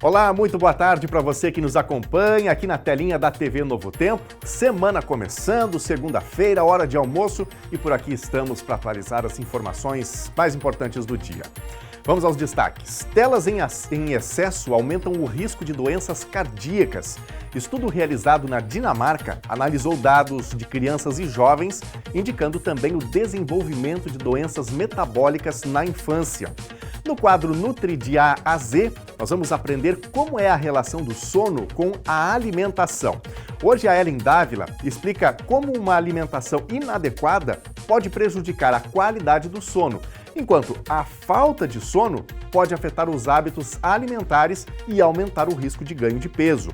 Olá, muito boa tarde para você que nos acompanha aqui na telinha da TV Novo Tempo. Semana começando, segunda-feira, hora de almoço e por aqui estamos para atualizar as informações mais importantes do dia. Vamos aos destaques. Telas em excesso aumentam o risco de doenças cardíacas. Estudo realizado na Dinamarca analisou dados de crianças e jovens, indicando também o desenvolvimento de doenças metabólicas na infância. No quadro Nutri de A a Z, nós vamos aprender como é a relação do sono com a alimentação. Hoje a Ellen Dávila explica como uma alimentação inadequada pode prejudicar a qualidade do sono, enquanto a falta de sono pode afetar os hábitos alimentares e aumentar o risco de ganho de peso.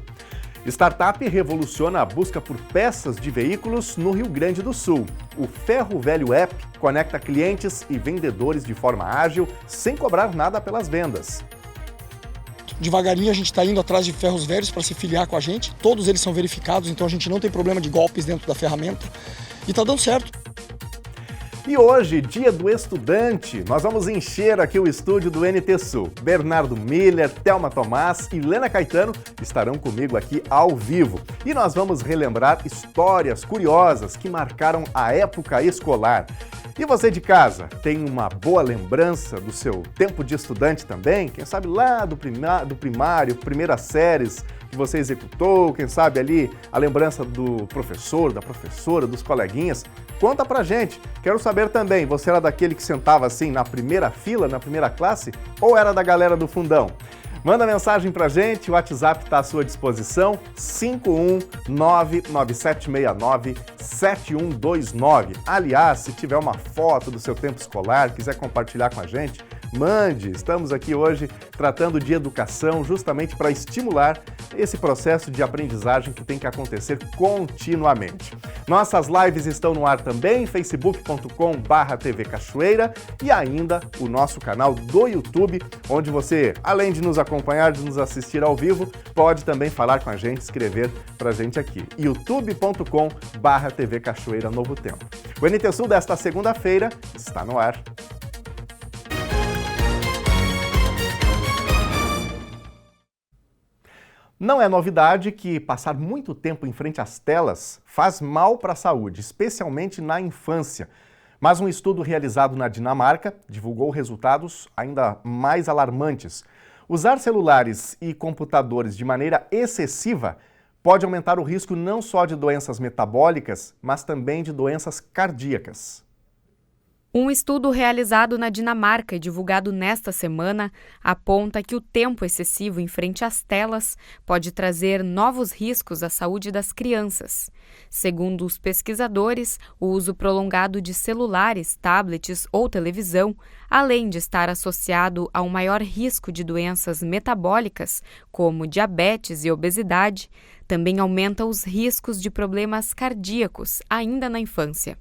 Startup revoluciona a busca por peças de veículos no Rio Grande do Sul. O Ferro Velho App conecta clientes e vendedores de forma ágil, sem cobrar nada pelas vendas. Devagarinho a gente está indo atrás de ferros velhos para se filiar com a gente. Todos eles são verificados, então a gente não tem problema de golpes dentro da ferramenta. E está dando certo. E hoje, dia do estudante, nós vamos encher aqui o estúdio do NT Sul. Bernardo Miller, Thelma Tomás e Lena Caetano estarão comigo aqui ao vivo. E nós vamos relembrar histórias curiosas que marcaram a época escolar. E você de casa, tem uma boa lembrança do seu tempo de estudante também? Quem sabe lá do primário, primeiras séries que você executou, quem sabe ali a lembrança do professor, da professora, dos coleguinhas? Conta pra gente. Quero saber também, você era daquele que sentava assim na primeira fila, na primeira classe, ou era da galera do fundão? Manda mensagem pra gente, o WhatsApp está à sua disposição, 51997697129. Aliás, se tiver uma foto do seu tempo escolar, quiser compartilhar com a gente, mande. Estamos aqui hoje tratando de educação justamente para estimular esse processo de aprendizagem que tem que acontecer continuamente. Nossas lives estão no ar também, facebook.com/TV Cachoeira e ainda o nosso canal do YouTube, onde você, além de nos acompanhar, de nos assistir ao vivo, pode também falar com a gente, escrever pra gente aqui. youtube.com/TV Cachoeira Novo Tempo. O NT Sul desta segunda-feira está no ar. Não é novidade que passar muito tempo em frente às telas faz mal para a saúde, especialmente na infância. Mas um estudo realizado na Dinamarca divulgou resultados ainda mais alarmantes. Usar celulares e computadores de maneira excessiva pode aumentar o risco não só de doenças metabólicas, mas também de doenças cardíacas. Um estudo realizado na Dinamarca e divulgado nesta semana aponta que o tempo excessivo em frente às telas pode trazer novos riscos à saúde das crianças. Segundo os pesquisadores, o uso prolongado de celulares, tablets ou televisão, além de estar associado a um maior risco de doenças metabólicas, como diabetes e obesidade, também aumenta os riscos de problemas cardíacos ainda na infância.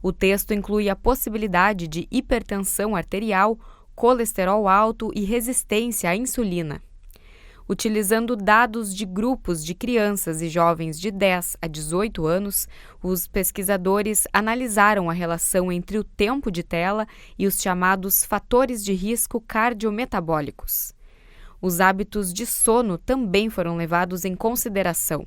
O texto inclui a possibilidade de hipertensão arterial, colesterol alto e resistência à insulina. Utilizando dados de grupos de crianças e jovens de 10 a 18 anos, os pesquisadores analisaram a relação entre o tempo de tela e os chamados fatores de risco cardiometabólicos. Os hábitos de sono também foram levados em consideração.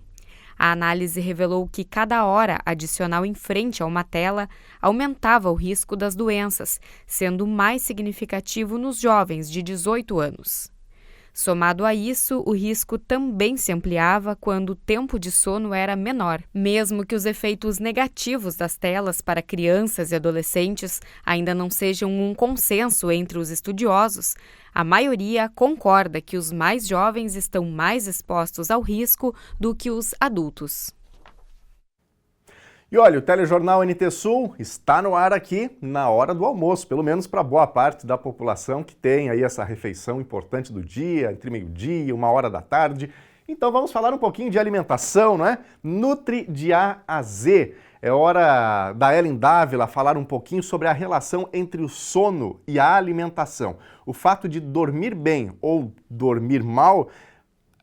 A análise revelou que cada hora adicional em frente a uma tela aumentava o risco das doenças, sendo mais significativo nos jovens de 18 anos. Somado a isso, o risco também se ampliava quando o tempo de sono era menor. Mesmo que os efeitos negativos das telas para crianças e adolescentes ainda não sejam um consenso entre os estudiosos, a maioria concorda que os mais jovens estão mais expostos ao risco do que os adultos. E olha, o telejornal NT Sul está no ar aqui na hora do almoço, pelo menos para boa parte da população que tem aí essa refeição importante do dia, entre meio-dia e 1h da tarde. Então vamos falar um pouquinho de alimentação, não é? Nutri de A a Z. É hora da Ellen Dávila falar um pouquinho sobre a relação entre o sono e a alimentação. O fato de dormir bem ou dormir mal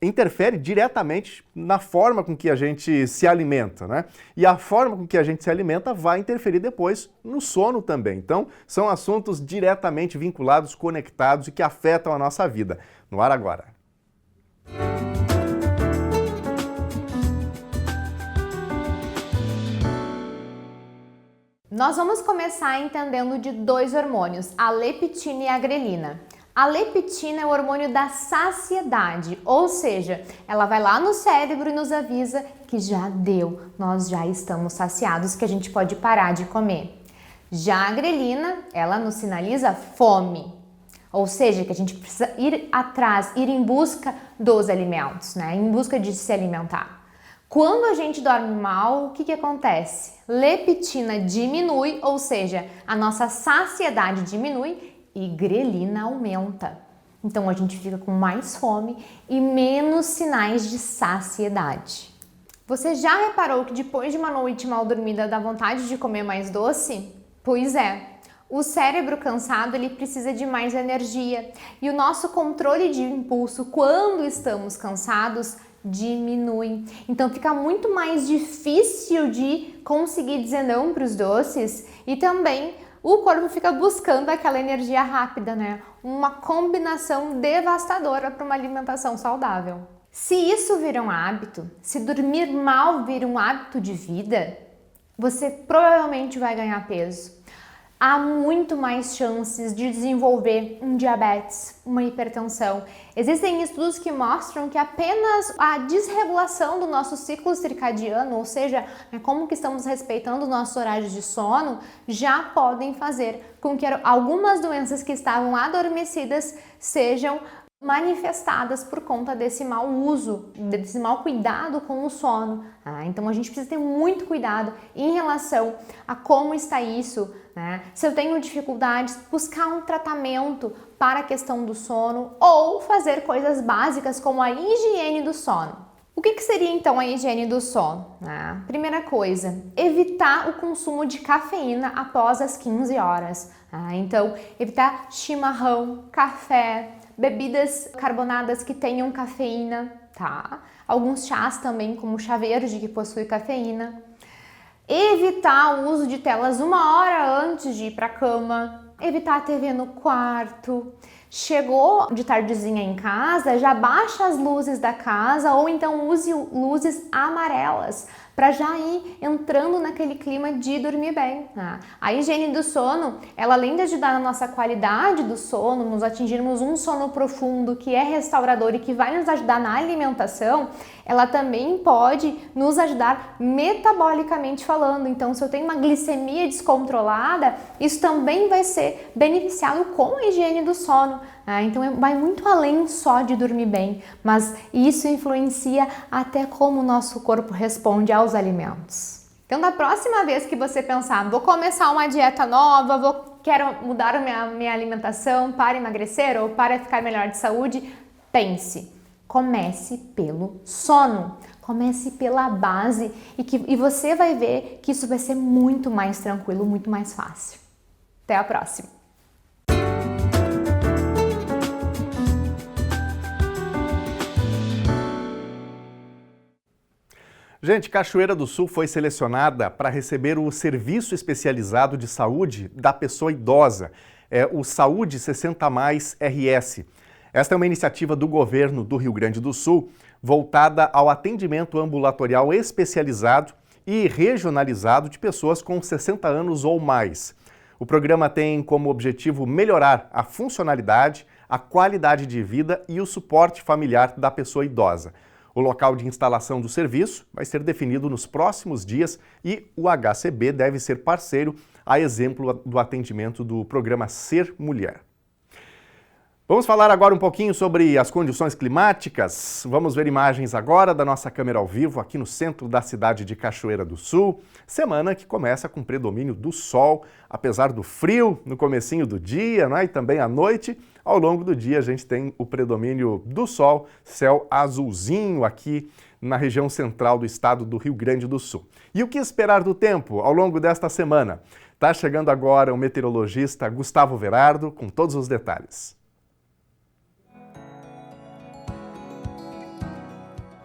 interfere diretamente na forma com que a gente se alimenta, né? E a forma com que a gente se alimenta vai interferir depois no sono também. Então, são assuntos diretamente vinculados, conectados e que afetam a nossa vida. No ar agora. Nós vamos começar entendendo de 2 hormônios, a leptina e a grelina. A leptina é o hormônio da saciedade, ou seja, ela vai lá no cérebro e nos avisa que já deu, nós já estamos saciados, que a gente pode parar de comer. Já a grelina, ela nos sinaliza fome, ou seja, que a gente precisa ir atrás, ir em busca dos alimentos, né? Em busca de se alimentar. Quando a gente dorme mal, o que acontece? Leptina diminui, ou seja, a nossa saciedade diminui e grelina aumenta. Então a gente fica com mais fome e menos sinais de saciedade. Você já reparou que depois de uma noite mal dormida dá vontade de comer mais doce? Pois é. O cérebro cansado, ele precisa de mais energia e o nosso controle de impulso quando estamos cansados diminui. Então fica muito mais difícil de conseguir dizer não para os doces e também o corpo fica buscando aquela energia rápida, né? Uma combinação devastadora para uma alimentação saudável. Se isso vira um hábito, se dormir mal vira um hábito de vida, você provavelmente vai ganhar peso. Há muito mais chances de desenvolver um diabetes, uma hipertensão. Existem estudos que mostram que apenas a desregulação do nosso ciclo circadiano, ou seja, como que estamos respeitando nossos horários de sono, já podem fazer com que algumas doenças que estavam adormecidas sejam manifestadas por conta desse mau uso, desse mau cuidado com o sono. Então a gente precisa ter muito cuidado em relação a como está isso, né? Se eu tenho dificuldades, buscar um tratamento para a questão do sono ou fazer coisas básicas como a higiene do sono. O que seria então a higiene do sono? Primeira coisa, evitar o consumo de cafeína após as 15 horas. Então, evitar chimarrão, café, bebidas carbonadas que tenham cafeína, tá? Alguns chás também, como chá verde, que possui cafeína. Evitar o uso de telas 1 hora antes de ir para a cama. Evitar a TV no quarto. Chegou de tardezinha em casa, já baixa as luzes da casa ou então use luzes amarelas para já ir entrando naquele clima de dormir bem. A higiene do sono, ela além de ajudar na nossa qualidade do sono, nos atingirmos um sono profundo que é restaurador e que vai nos ajudar na alimentação, ela também pode nos ajudar metabolicamente falando. Então, se eu tenho uma glicemia descontrolada, isso também vai ser beneficiado com a higiene do sono. Então, vai muito além só de dormir bem, mas isso influencia até como o nosso corpo responde aos alimentos. Então, da próxima vez que você pensar, vou começar uma dieta nova, quero mudar a minha alimentação para emagrecer ou para ficar melhor de saúde, pense. Comece pelo sono, comece pela base e você vai ver que isso vai ser muito mais tranquilo, muito mais fácil. Até a próxima! Gente, Cachoeira do Sul foi selecionada para receber o Serviço Especializado de Saúde da Pessoa Idosa, o Saúde 60+ RS. Esta é uma iniciativa do governo do Rio Grande do Sul voltada ao atendimento ambulatorial especializado e regionalizado de pessoas com 60 anos ou mais. O programa tem como objetivo melhorar a funcionalidade, a qualidade de vida e o suporte familiar da pessoa idosa. O local de instalação do serviço vai ser definido nos próximos dias e o HCB deve ser parceiro, a exemplo do atendimento do programa Ser Mulher. Vamos falar agora um pouquinho sobre as condições climáticas. Vamos ver imagens agora da nossa câmera ao vivo aqui no centro da cidade de Cachoeira do Sul. Semana que começa com predomínio do sol, apesar do frio no comecinho do dia, né? E também à noite. Ao longo do dia a gente tem o predomínio do sol, céu azulzinho aqui na região central do estado do Rio Grande do Sul. E o que esperar do tempo ao longo desta semana? Tá chegando agora o meteorologista Gustavo Verardo com todos os detalhes.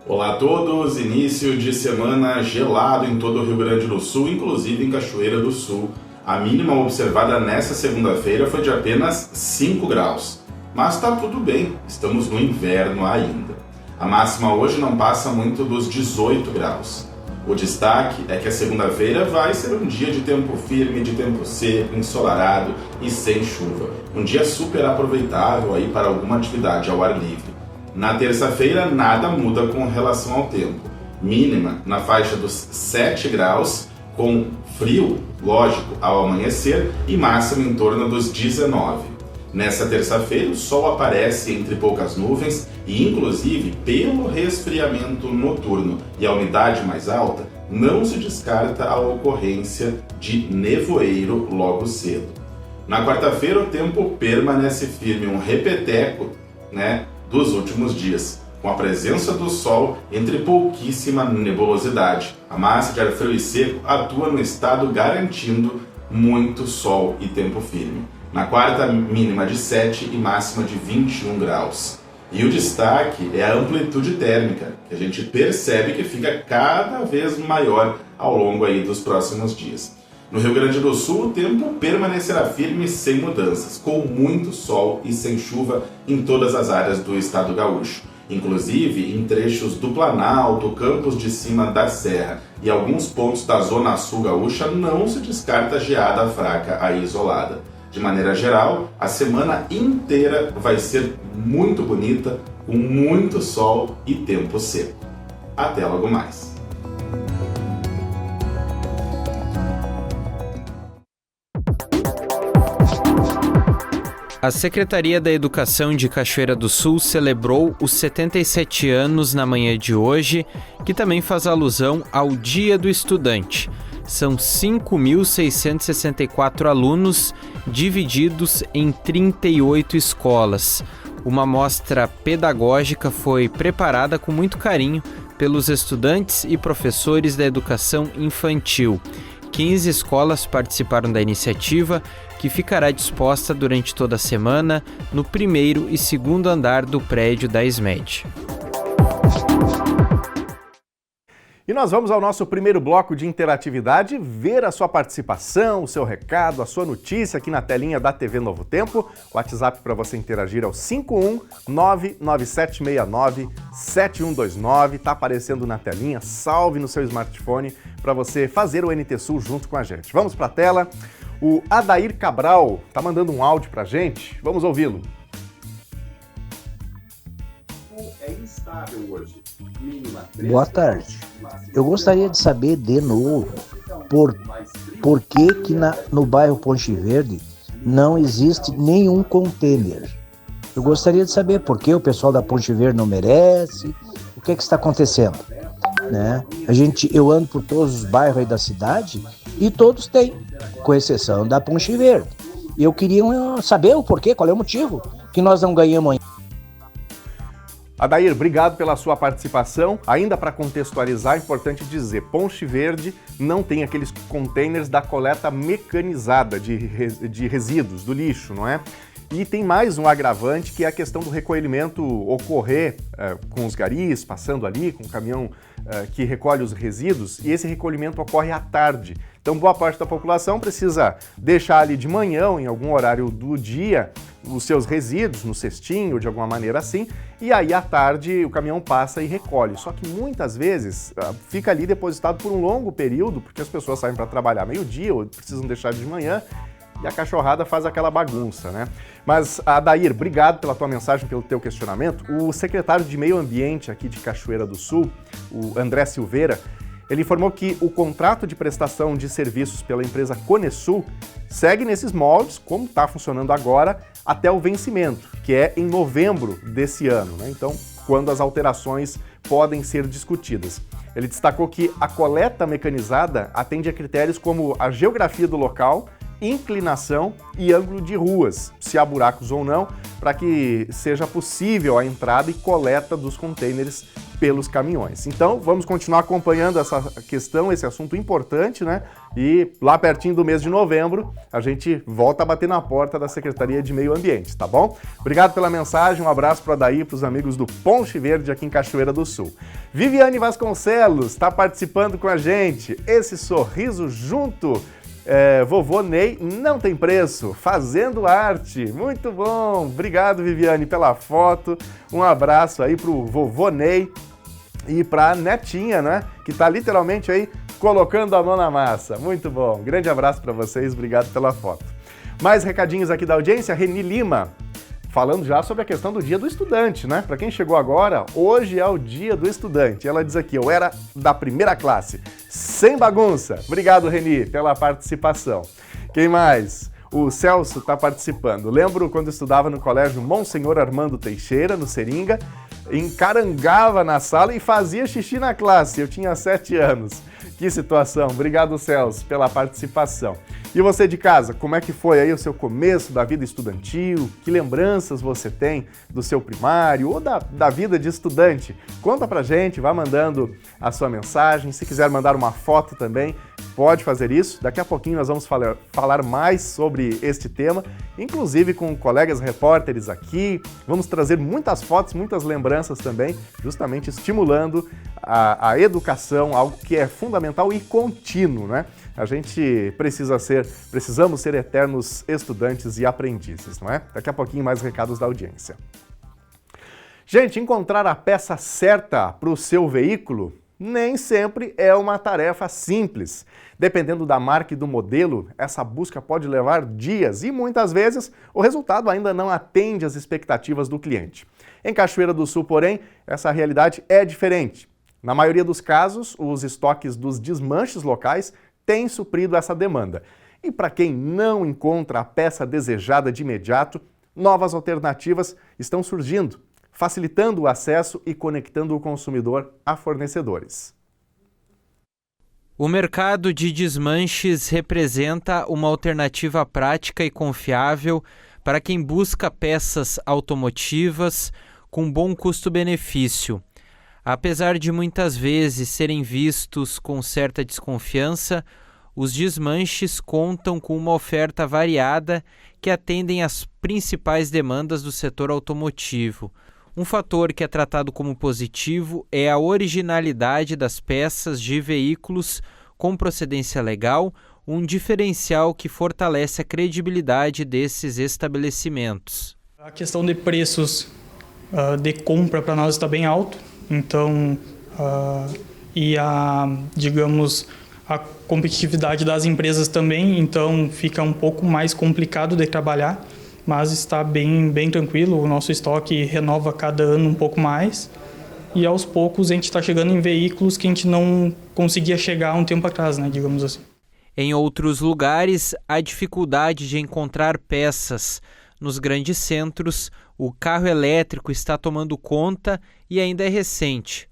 Olá a todos, início de semana gelado em todo o Rio Grande do Sul, inclusive em Cachoeira do Sul. A mínima observada nesta segunda-feira foi de apenas 5 graus. Mas está tudo bem, estamos no inverno ainda. A máxima hoje não passa muito dos 18 graus. O destaque é que a segunda-feira vai ser um dia de tempo firme, de tempo seco, ensolarado e sem chuva. Um dia super aproveitável aí para alguma atividade ao ar livre. Na terça-feira, nada muda com relação ao tempo. Mínima na faixa dos 7 graus, com frio, lógico, ao amanhecer, e máxima em torno dos 19. Nessa terça-feira, o sol aparece entre poucas nuvens e, inclusive, pelo resfriamento noturno e a umidade mais alta, não se descarta a ocorrência de nevoeiro logo cedo. Na quarta-feira, o tempo permanece firme, um repeteco, dos últimos dias, com a presença do sol entre pouquíssima nebulosidade. A massa de ar frio e seco atua no estado garantindo muito sol e tempo firme. Na quarta, mínima de 7 e máxima de 21 graus. E o destaque é a amplitude térmica, que a gente percebe que fica cada vez maior ao longo aí dos próximos dias. No Rio Grande do Sul, o tempo permanecerá firme sem mudanças, com muito sol e sem chuva em todas as áreas do estado gaúcho. Inclusive em trechos do Planalto, Campos de Cima da Serra e alguns pontos da Zona Sul gaúcha não se descarta geada fraca aí isolada. De maneira geral, a semana inteira vai ser muito bonita, com muito sol e tempo seco. Até logo mais. A Secretaria da Educação de Cachoeira do Sul celebrou os 77 anos na manhã de hoje, que também faz alusão ao Dia do Estudante. São 5.664 alunos divididos em 38 escolas. Uma mostra pedagógica foi preparada com muito carinho pelos estudantes e professores da educação infantil. 15 escolas participaram da iniciativa, que ficará disposta durante toda a semana no primeiro e segundo andar do prédio da SMED. E nós vamos ao nosso primeiro bloco de interatividade, ver a sua participação, o seu recado, a sua notícia aqui na telinha da TV Novo Tempo. O WhatsApp para você interagir é o 51997697129. Está aparecendo na telinha, salve no seu smartphone para você fazer o NT Sul junto com a gente. Vamos para a tela. O Adair Cabral está mandando um áudio para a gente. Vamos ouvi-lo. É instável hoje. Boa tarde. Eu gostaria de saber de novo por que no bairro Ponte Verde não existe nenhum contêiner. Eu gostaria de saber por que o pessoal da Ponte Verde não merece, o que está acontecendo. Eu ando por todos os bairros aí da cidade e todos têm, com exceção da Ponte Verde. Eu queria saber o porquê, qual é o motivo que nós não ganhamos ainda. Adair, obrigado pela sua participação. Ainda para contextualizar, é importante dizer, Ponte Verde não tem aqueles containers da coleta mecanizada de resíduos, do lixo, não é? E tem mais um agravante, que é a questão do recolhimento ocorrer com os garis, passando ali, com o caminhão que recolhe os resíduos, e esse recolhimento ocorre à tarde. Então, boa parte da população precisa deixar ali de manhã, ou em algum horário do dia, os seus resíduos no cestinho, de alguma maneira assim, e aí à tarde o caminhão passa e recolhe. Só que muitas vezes fica ali depositado por um longo período, porque as pessoas saem para trabalhar meio-dia ou precisam deixar de manhã, e a cachorrada faz aquela bagunça, né? Mas, Adair, obrigado pela tua mensagem, pelo teu questionamento. O secretário de Meio Ambiente aqui de Cachoeira do Sul, o André Silveira, ele informou que o contrato de prestação de serviços pela empresa Conesul segue nesses moldes, como está funcionando agora, até o vencimento, que é em novembro desse ano, né? Então, quando as alterações podem ser discutidas. Ele destacou que a coleta mecanizada atende a critérios como a geografia do local, inclinação e ângulo de ruas, se há buracos ou não, para que seja possível a entrada e coleta dos contêineres pelos caminhões. Então, vamos continuar acompanhando essa questão, esse assunto importante, né? E lá pertinho do mês de novembro, a gente volta a bater na porta da Secretaria de Meio Ambiente, tá bom? Obrigado pela mensagem, um abraço para Adair, para os amigos do Ponte Verde aqui em Cachoeira do Sul. Viviane Vasconcelos está participando com a gente. Esse sorriso junto... Vovô Ney não tem preço, fazendo arte, muito bom, obrigado Viviane pela foto, um abraço aí pro vovô Ney, E para a Netinha, né, que está literalmente aí colocando a mão na massa. Muito bom. Grande abraço para vocês, obrigado pela foto. Mais recadinhos aqui da audiência. Reni Lima, falando já sobre a questão do Dia do Estudante, né? Para quem chegou agora, hoje é o Dia do Estudante. Ela diz aqui, eu era da primeira classe, sem bagunça. Obrigado, Reni, pela participação. Quem mais? O Celso está participando. Lembro quando estudava no colégio Monsenhor Armando Teixeira, no Seringa, encarangava na sala e fazia xixi na classe. Eu tinha 7 anos. Que situação. Obrigado, Celso, pela participação. E você de casa, como é que foi aí o seu começo da vida estudantil? Que lembranças você tem do seu primário ou da vida de estudante? Conta pra gente, vá mandando a sua mensagem. Se quiser mandar uma foto também, pode fazer isso. Daqui a pouquinho nós vamos falar mais sobre este tema, inclusive com colegas repórteres aqui. Vamos trazer muitas fotos, muitas lembranças também, justamente estimulando a educação, algo que é fundamental e contínuo, né? A gente precisamos ser eternos estudantes e aprendizes, não é? Daqui a pouquinho mais recados da audiência. Gente, encontrar a peça certa para o seu veículo nem sempre é uma tarefa simples. Dependendo da marca e do modelo, essa busca pode levar dias e muitas vezes o resultado ainda não atende às expectativas do cliente. Em Cachoeira do Sul, porém, essa realidade é diferente. Na maioria dos casos, os estoques dos desmanches locais têm suprido essa demanda. E para quem não encontra a peça desejada de imediato, novas alternativas estão surgindo, facilitando o acesso e conectando o consumidor a fornecedores. O mercado de desmanches representa uma alternativa prática e confiável para quem busca peças automotivas com bom custo-benefício. Apesar de muitas vezes serem vistos com certa desconfiança, os desmanches contam com uma oferta variada que atendem às principais demandas do setor automotivo. Um fator que é tratado como positivo é a originalidade das peças de veículos com procedência legal, um diferencial que fortalece a credibilidade desses estabelecimentos. A questão de preços de compra para nós está bem alto, então a competitividade das empresas também, então fica um pouco mais complicado de trabalhar, mas está bem tranquilo. O nosso estoque renova cada ano um pouco mais e aos poucos a gente está chegando em veículos que a gente não conseguia chegar há um tempo atrás, né, digamos assim. Em outros lugares, a dificuldade de encontrar peças nos grandes centros, o carro elétrico está tomando conta e ainda é recente.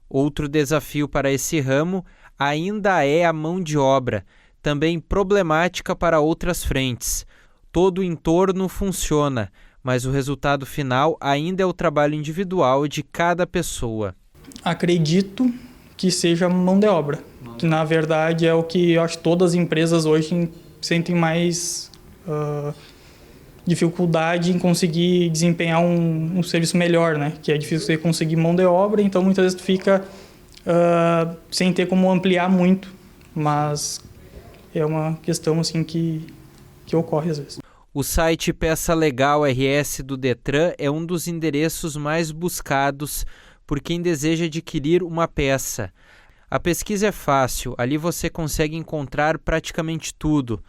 Outro desafio para esse ramo ainda é a mão de obra, também problemática para outras frentes. Todo o entorno funciona, mas o resultado final ainda é o trabalho individual de cada pessoa. Acredito que seja mão de obra, que na verdade é o que eu acho que todas as empresas hoje sentem mais dificuldade em conseguir desempenhar um serviço melhor, né? Que é difícil você conseguir mão de obra, então muitas vezes tu fica sem ter como ampliar muito, mas é uma questão assim que ocorre às vezes. O site Peça Legal RS do Detran é um dos endereços mais buscados por quem deseja adquirir uma peça. A pesquisa é fácil, ali você consegue encontrar praticamente tudo.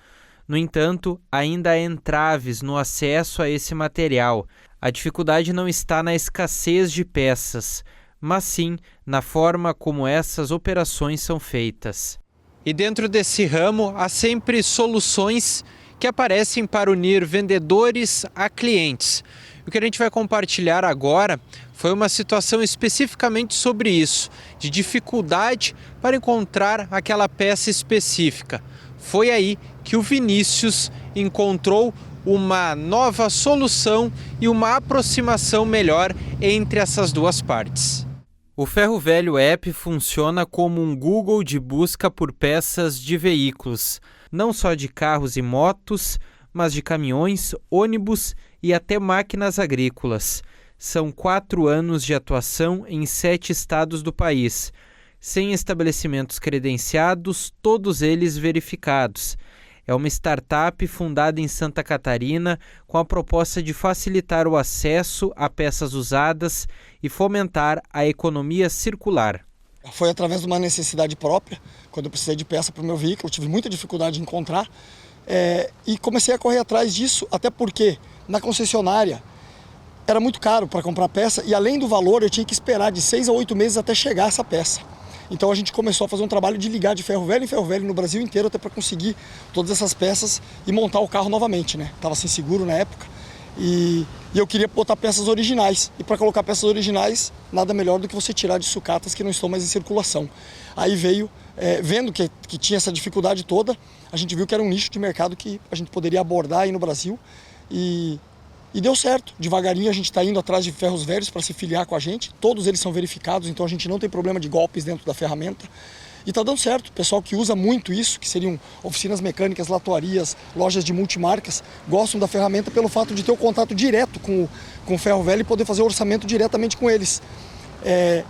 No entanto, ainda há entraves no acesso a esse material. A dificuldade não está na escassez de peças, mas sim na forma como essas operações são feitas. E dentro desse ramo, há sempre soluções que aparecem para unir vendedores a clientes. O que a gente vai compartilhar agora foi uma situação especificamente sobre isso, de dificuldade para encontrar aquela peça específica. Foi aí que o Vinícius encontrou uma nova solução e uma aproximação melhor entre essas duas partes. O Ferro Velho App funciona como um Google de busca por peças de veículos, não só de carros e motos, mas de caminhões, ônibus e até máquinas agrícolas. São 4 anos de atuação em 7 estados do país, 100 estabelecimentos credenciados, todos eles verificados. É uma startup fundada em Santa Catarina com a proposta de facilitar o acesso a peças usadas e fomentar a economia circular. Foi através de uma necessidade própria, quando eu precisei de peça para o meu veículo, tive muita dificuldade em encontrar e comecei a correr atrás disso, até porque na concessionária era muito caro para comprar peça e além do valor eu tinha que esperar de 6 a 8 meses até chegar essa peça. Então a gente começou a fazer um trabalho de ligar de ferro velho em ferro velho no Brasil inteiro até para conseguir todas essas peças e montar o carro novamente, né? Tava sem seguro na época e eu queria botar peças originais. E para colocar peças originais, nada melhor do que você tirar de sucatas que não estão mais em circulação. Aí veio, vendo que tinha essa dificuldade toda, a gente viu que era um nicho de mercado que a gente poderia abordar aí no Brasil e deu certo. Devagarinho a gente está indo atrás de ferros velhos para se filiar com a gente. Todos eles são verificados, então a gente não tem problema de golpes dentro da ferramenta. E está dando certo. O pessoal que usa muito isso, que seriam oficinas mecânicas, latoarias, lojas de multimarcas, gostam da ferramenta pelo fato de ter o contato direto com o ferro velho e poder fazer o orçamento diretamente com eles.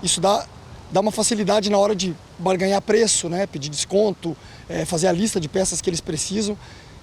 Isso dá uma facilidade na hora de barganhar preço, né? Pedir desconto, fazer a lista de peças que eles precisam.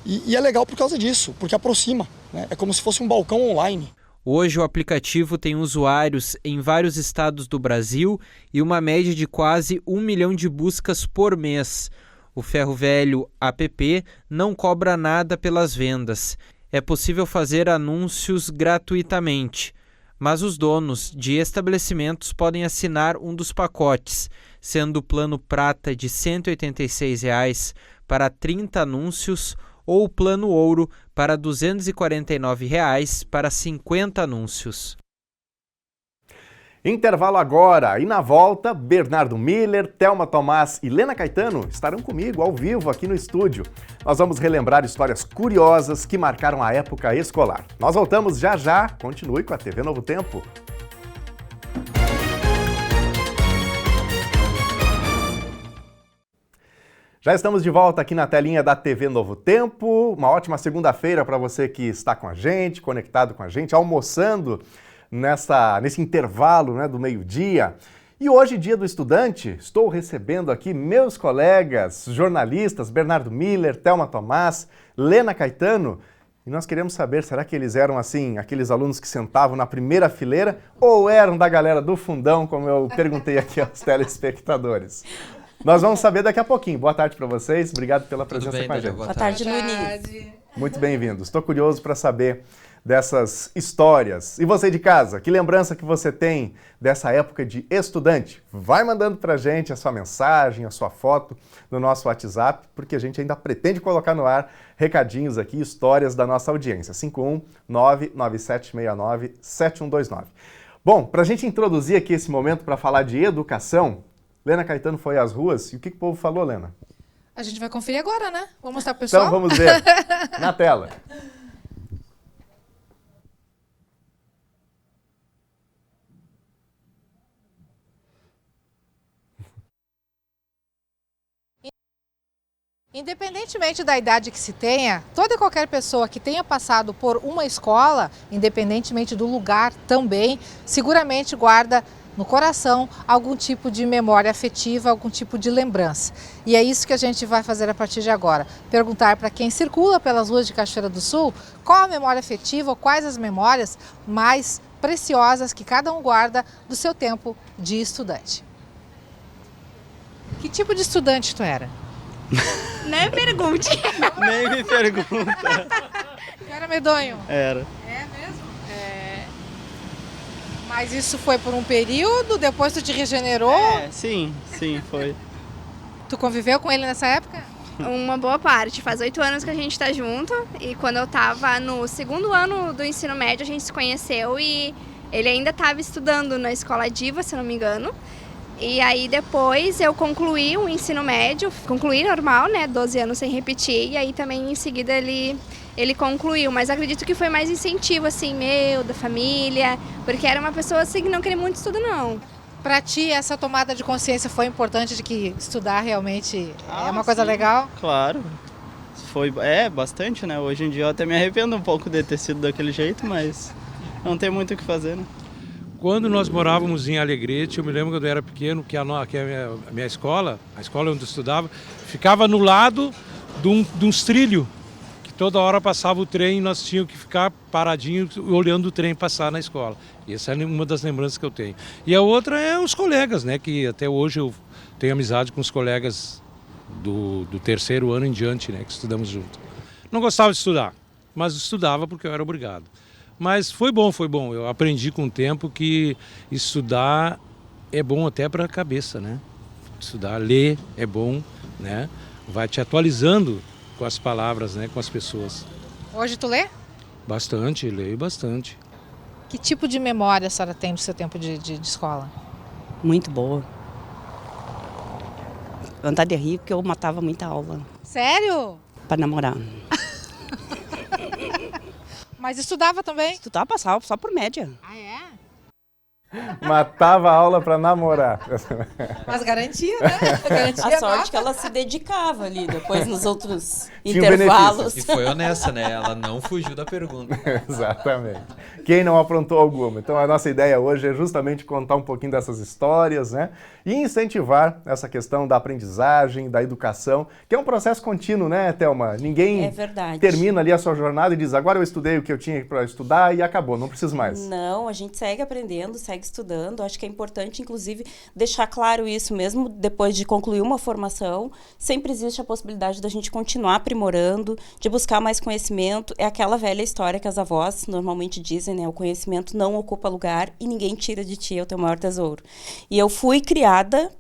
E é legal por causa disso, porque aproxima, né? É como se fosse um balcão online. Hoje o aplicativo tem usuários em vários estados do Brasil e uma média de quase 1 milhão de buscas por mês. O Ferro Velho app não cobra nada pelas vendas. É possível fazer anúncios gratuitamente, mas os donos de estabelecimentos podem assinar um dos pacotes, sendo o plano prata de R$ 186 para 30 anúncios ou o plano ouro para R$ 249 para 50 anúncios. Intervalo agora e na volta, Bernardo Miller, Thelma Tomás e Lena Caetano estarão comigo ao vivo aqui no estúdio. Nós vamos relembrar histórias curiosas que marcaram a época escolar. Nós voltamos já já, continue com a TV Novo Tempo. Já estamos de volta aqui na telinha da TV Novo Tempo. Uma ótima segunda-feira para você que está com a gente, conectado com a gente, almoçando nesse intervalo, né, do meio-dia. E hoje, Dia do Estudante, estou recebendo aqui meus colegas jornalistas, Bernardo Miller, Thelma Tomás, Lena Caetano. E nós queremos saber, será que eles eram assim, aqueles alunos que sentavam na primeira fileira ou eram da galera do fundão, como eu perguntei aqui aos telespectadores? Nós vamos saber daqui a pouquinho. Boa tarde para vocês. Obrigado pela presença com a gente. Boa tarde, Luiz. Muito bem-vindos. Estou curioso para saber dessas histórias. E você de casa, que lembrança que você tem dessa época de estudante? Vai mandando para a gente a sua mensagem, a sua foto no nosso WhatsApp, porque a gente ainda pretende colocar no ar recadinhos aqui, histórias da nossa audiência. 51997697129. Bom, para a gente introduzir aqui esse momento para falar de educação, Lena Caetano foi às ruas e o que o povo falou, Lena? A gente vai conferir agora, né? Vamos mostrar pro pessoal? Então vamos ver na tela. Independentemente da idade que se tenha, toda e qualquer pessoa que tenha passado por uma escola, independentemente do lugar também, seguramente guarda no coração algum tipo de memória afetiva, algum tipo de lembrança. E é isso que a gente vai fazer a partir de agora. Perguntar para quem circula pelas ruas de Cachoeira do Sul qual a memória afetiva ou quais as memórias mais preciosas que cada um guarda do seu tempo de estudante. Que tipo de estudante tu era? Nem pergunte. Nem me pergunta. Tu era medonho? Era. É mesmo? Mas isso foi por um período, depois tu te regenerou? Sim, foi. Tu conviveu com ele nessa época? Uma boa parte. Faz 8 anos que a gente tá junto e quando eu tava no 2º ano do ensino médio a gente se conheceu e ele ainda estava estudando na escola Diva, se eu não me engano. E aí depois eu concluí o ensino médio, concluí normal, né, 12 anos sem repetir, e aí também em seguida ele concluiu, mas acredito que foi mais incentivo, assim, meu, da família, porque era uma pessoa, assim, que não queria muito estudo, não. Pra ti, essa tomada de consciência foi importante de que estudar realmente é uma coisa legal? Claro, foi bastante, né, hoje em dia eu até me arrependo um pouco de ter sido daquele jeito, mas não tem muito o que fazer, né. Quando nós morávamos em Alegrete, eu me lembro quando eu era pequeno, que a minha escola, a escola onde eu estudava, ficava no lado de uns trilhos, que toda hora passava o trem e nós tínhamos que ficar paradinhos olhando o trem passar na escola. E essa é uma das lembranças que eu tenho. E a outra é os colegas, né, que até hoje eu tenho amizade com os colegas do terceiro ano em diante, né, que estudamos junto. Não gostava de estudar, mas estudava porque eu era obrigado. Mas foi bom. Eu aprendi com o tempo que estudar é bom até para a cabeça, né? Estudar, ler é bom, né? Vai te atualizando com as palavras, né? Com as pessoas. Hoje tu lê? Bastante, leio bastante. Que tipo de memória a senhora tem do seu tempo de escola? Muito boa. Vontade de rir porque eu matava muita aula. Sério? Para namorar. Mas estudava também? Estudava, passava só por média. Ah, é? Matava a aula para namorar. Mas garantia, né? Garantia a sorte que ela se dedicava ali, depois nos outros Tinha intervalos. E foi honesta, né? Ela não fugiu da pergunta. Exatamente. Quem não aprontou alguma? Então a nossa ideia hoje é justamente contar um pouquinho dessas histórias, né? E incentivar essa questão da aprendizagem, da educação, que é um processo contínuo, né, Thelma? Ninguém termina ali a sua jornada e diz, agora eu estudei o que eu tinha para estudar e acabou, não preciso mais. Não, a gente segue aprendendo, segue estudando. Acho que é importante, inclusive, deixar claro isso mesmo depois de concluir uma formação. Sempre existe a possibilidade da gente continuar aprimorando, de buscar mais conhecimento. É aquela velha história que as avós normalmente dizem, né? O conhecimento não ocupa lugar e ninguém tira de ti, é o teu maior tesouro. E eu fui criada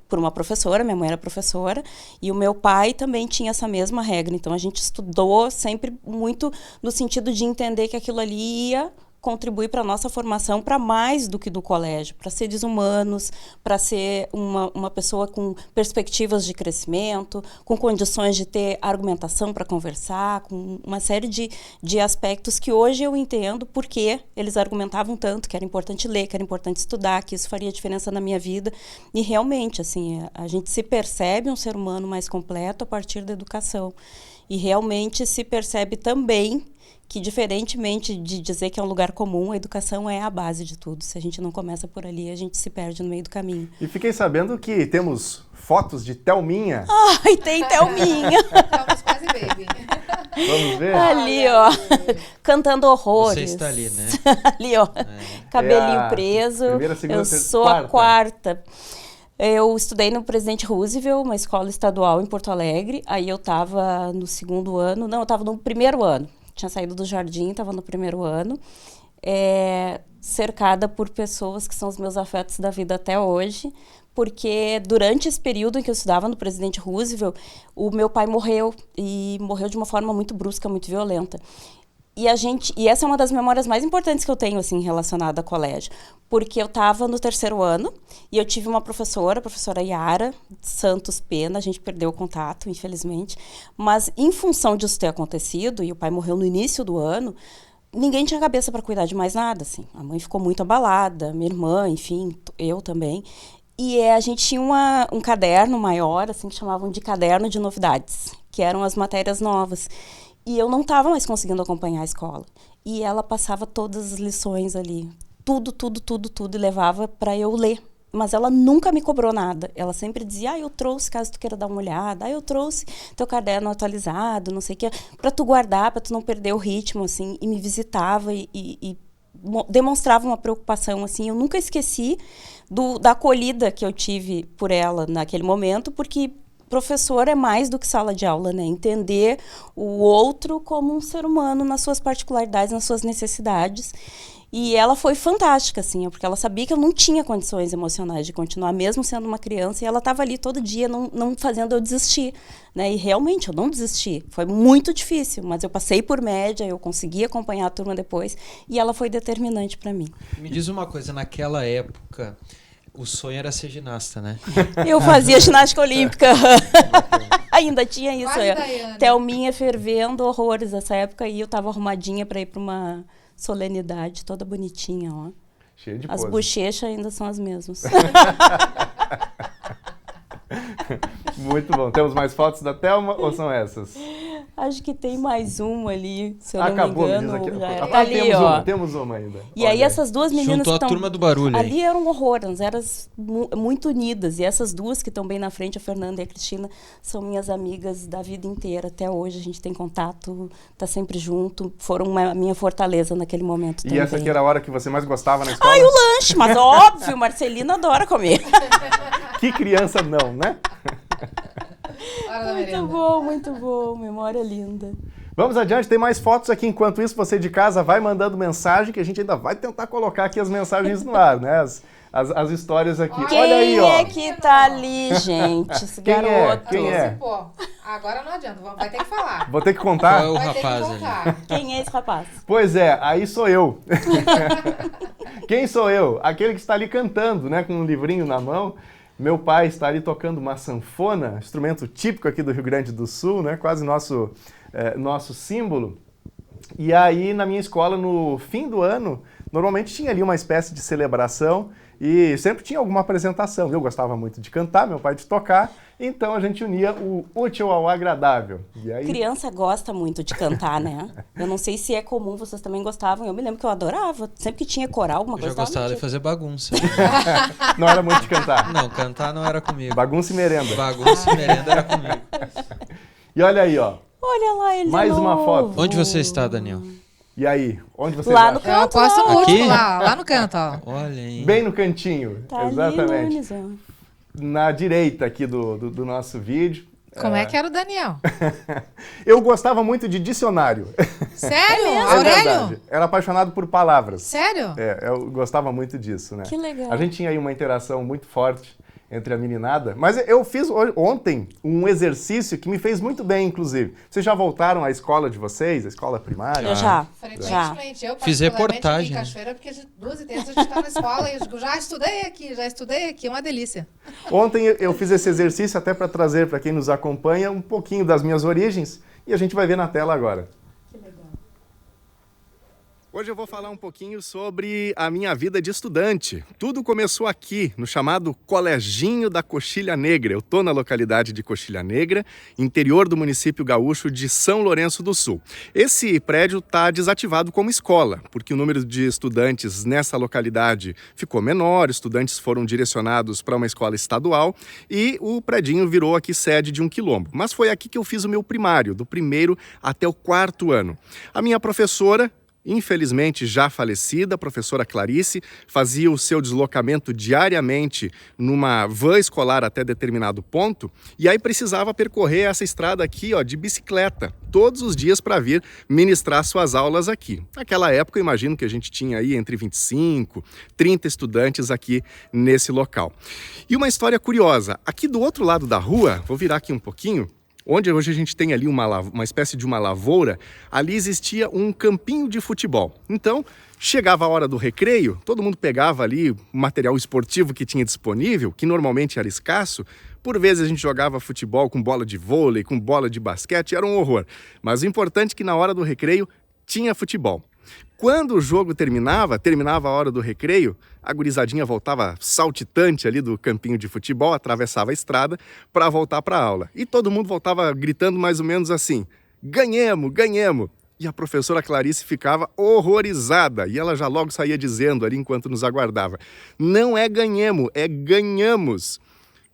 por uma professora, minha mãe era professora, e o meu pai também tinha essa mesma regra. Então, a gente estudou sempre muito no sentido de entender que aquilo ali ia contribuir para a nossa formação para mais do que do colégio, para seres humanos, para ser uma pessoa com perspectivas de crescimento, com condições de ter argumentação para conversar, com uma série de aspectos que hoje eu entendo porque eles argumentavam tanto, que era importante ler, que era importante estudar, que isso faria diferença na minha vida. E realmente, assim, a gente se percebe um ser humano mais completo a partir da educação. E realmente se percebe também que, diferentemente de dizer que é um lugar comum, a educação é a base de tudo. Se a gente não começa por ali, a gente se perde no meio do caminho. E fiquei sabendo que temos fotos de Thelminha. Ai, tem Thelminha! Estamos quase baby. Vamos ver? Ali, ó, cantando horrores. Você está ali, né? Ali, ó, cabelinho preso. Primeira, segunda, eu sou a quarta. Eu estudei no Presidente Roosevelt, uma escola estadual em Porto Alegre. Aí eu estava no segundo ano, não, eu estava no primeiro ano. Tinha saído do jardim, estava no primeiro ano, cercada por pessoas que são os meus afetos da vida até hoje, porque durante esse período em que eu estudava no Presidente Roosevelt, o meu pai morreu, e morreu de uma forma muito brusca, muito violenta. E essa é uma das memórias mais importantes que eu tenho, assim, relacionada ao colégio. Porque eu estava no terceiro ano e eu tive uma professora, a professora Yara Santos Pena, a gente perdeu o contato, infelizmente. Mas em função disso ter acontecido, e o pai morreu no início do ano, ninguém tinha cabeça para cuidar de mais nada, assim. A mãe ficou muito abalada, minha irmã, enfim, eu também. E a gente tinha um caderno maior, assim, que chamavam de caderno de novidades, que eram as matérias novas. E eu não estava mais conseguindo acompanhar a escola. E ela passava todas as lições ali. Tudo, e levava para eu ler. Mas ela nunca me cobrou nada. Ela sempre dizia, eu trouxe, caso tu queira dar uma olhada. Eu trouxe teu caderno atualizado, não sei o que, para tu guardar, para tu não perder o ritmo, assim. E me visitava e demonstrava uma preocupação, assim. Eu nunca esqueci da acolhida que eu tive por ela naquele momento, porque professor é mais do que sala de aula, né? Entender o outro como um ser humano nas suas particularidades, nas suas necessidades. E ela foi fantástica, assim, porque ela sabia que eu não tinha condições emocionais de continuar, mesmo sendo uma criança, e ela estava ali todo dia, não fazendo eu desistir, né? E realmente, eu não desisti. Foi muito difícil, mas eu passei por média, eu consegui acompanhar a turma depois, e ela foi determinante para mim. Me diz uma coisa, naquela época, o sonho era ser ginasta, né? Eu fazia ginástica olímpica. Ainda tinha isso. Thelminha fervendo horrores nessa época, e eu estava arrumadinha para ir para uma solenidade, toda bonitinha, ó. Cheia de As pose. bochechas ainda são as mesmas. Muito bom. Temos mais fotos da Thelma ou são essas? Acho que tem mais um ali, se eu Acabou, não me me engano. diz aqui. Já tá ali, ó. Temos uma ainda. E aí essas duas meninas Juntou que a estão... turma do barulho ali aí. era um horror, elas eram muito unidas. E essas duas que estão bem na frente, a Fernanda e a Cristina, são minhas amigas da vida inteira. Até hoje a gente tem contato, tá sempre junto. Foram a minha fortaleza naquele momento também. E essa aqui era a hora que você mais gostava na escola? Ai, o lanche, mas óbvio, Marcelina adora comer. Que criança não, né? Muito bom, memória linda. Vamos adiante, tem mais fotos aqui. Enquanto isso, você de casa vai mandando mensagem, que a gente ainda vai tentar colocar aqui as mensagens no ar, né? As histórias aqui. Quem Olha aí, ó. é que tá ali, gente? Esse Quem garoto. Quem é? Agora não adianta, vai ter que falar. Vou ter que contar? Qual é o rapaz ali? Quem é esse rapaz? Pois é, aí sou eu. Quem sou eu? Aquele que está ali cantando, né? Com um livrinho na mão. Meu pai está ali tocando uma sanfona, instrumento típico aqui do Rio Grande do Sul, né? Quase nosso símbolo. E aí, na minha escola, no fim do ano, normalmente tinha ali uma espécie de celebração e sempre tinha alguma apresentação. Eu gostava muito de cantar, meu pai de tocar, então a gente unia o útil ao agradável. E aí... Criança gosta muito de cantar, né? Eu não sei se é comum, vocês também gostavam. Eu me lembro que eu adorava. Sempre que tinha coral, alguma coisa. Eu já gostava de fazer bagunça. Não era muito de cantar? Não, cantar não era comigo. Bagunça e merenda. Bagunça e merenda era comigo. E olha aí, ó. Olha lá, ele mais uma foto. Onde você está, Daniel? E aí, onde você lá no canto, eu aposto no Aqui? último, lá no canto, ó. Olha aí. Bem no cantinho, tá exatamente. Ali, na direita aqui do nosso vídeo. Como é que era o Daniel? Eu gostava muito de dicionário. Sério? Aurélio? Era apaixonado por palavras. Sério? Eu gostava muito disso, né? Que legal. A gente tinha aí uma interação muito forte entre a meninada, mas eu fiz ontem um exercício que me fez muito bem, inclusive. Vocês já voltaram à escola de vocês, à escola primária? Já. Frequentemente, eu fiz reportagem. Em Cachoeira, porque 2h30 a gente está na escola e eu já estudei aqui, uma delícia. Ontem eu fiz esse exercício até para trazer para quem nos acompanha um pouquinho das minhas origens e a gente vai ver na tela agora. Hoje eu vou falar um pouquinho sobre a minha vida de estudante. Tudo começou aqui, no chamado Coleginho da Coxilha Negra. Eu estou na localidade de Coxilha Negra, interior do município gaúcho de São Lourenço do Sul. Esse prédio está desativado como escola, porque o número de estudantes nessa localidade ficou menor, estudantes foram direcionados para uma escola estadual e o predinho virou aqui sede de um quilombo. Mas foi aqui que eu fiz o meu primário, do 1º até o 4º ano. A minha professora, infelizmente já falecida, a professora Clarice, fazia o seu deslocamento diariamente numa van escolar até determinado ponto e aí precisava percorrer essa estrada aqui, ó, de bicicleta, todos os dias para vir ministrar suas aulas aqui. Naquela época, eu imagino que a gente tinha aí entre 25, 30 estudantes aqui nesse local. E uma história curiosa, aqui do outro lado da rua, vou virar aqui um pouquinho, onde hoje a gente tem ali uma espécie de uma lavoura, ali existia um campinho de futebol. Então, chegava a hora do recreio, todo mundo pegava ali o material esportivo que tinha disponível, que normalmente era escasso. Por vezes a gente jogava futebol com bola de vôlei, com bola de basquete, era um horror. Mas o importante é que na hora do recreio tinha futebol. Quando o jogo terminava a hora do recreio, a gurizadinha voltava saltitante ali do campinho de futebol, atravessava a estrada para voltar para a aula. E todo mundo voltava gritando mais ou menos assim, ganhemos, ganhemos. E a professora Clarice ficava horrorizada e ela já logo saía dizendo ali enquanto nos aguardava, não é ganhemos, é ganhamos.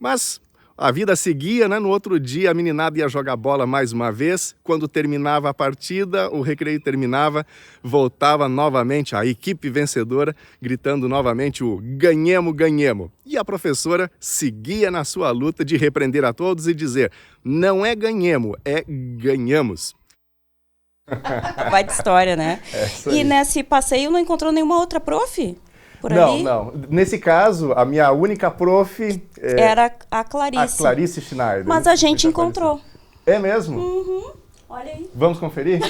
Mas a vida seguia, né? No outro dia a meninada ia jogar bola mais uma vez. Quando terminava a partida, o recreio terminava, voltava novamente a equipe vencedora, gritando novamente o ganhemos, ganhemos. E a professora seguia na sua luta de repreender a todos e dizer, não é ganhemos, é ganhamos. Vai de história, né? E nesse passeio não encontrou nenhuma outra prof? Não. Nesse caso, a minha única prof era a Clarice. A Clarice Schneider. Mas a gente encontrou. É mesmo? Uhum. Olha aí. Vamos conferir?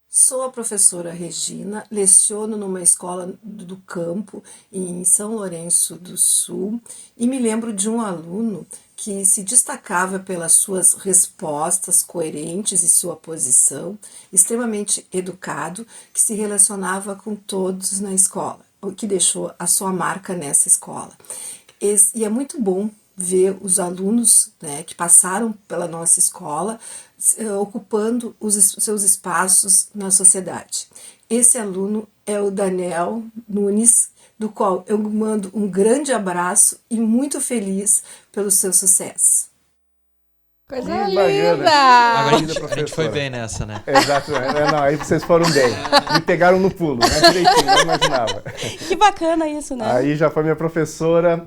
Sou a professora Regina, leciono numa escola do campo em São Lourenço do Sul e me lembro de um aluno que se destacava pelas suas respostas coerentes e sua posição, extremamente educado, que se relacionava com todos na escola, o que deixou a sua marca nessa escola. E é muito bom ver os alunos, né, que passaram pela nossa escola ocupando os seus espaços na sociedade. Esse aluno é o Daniel Nunes, do qual eu mando um grande abraço e muito feliz pelo seu sucesso. Coisa linda! Agora a gente foi bem nessa, né? Exato. Não, aí vocês foram bem. Me pegaram no pulo, né? Direitinho, não imaginava. Que bacana isso, né? Aí já foi minha professora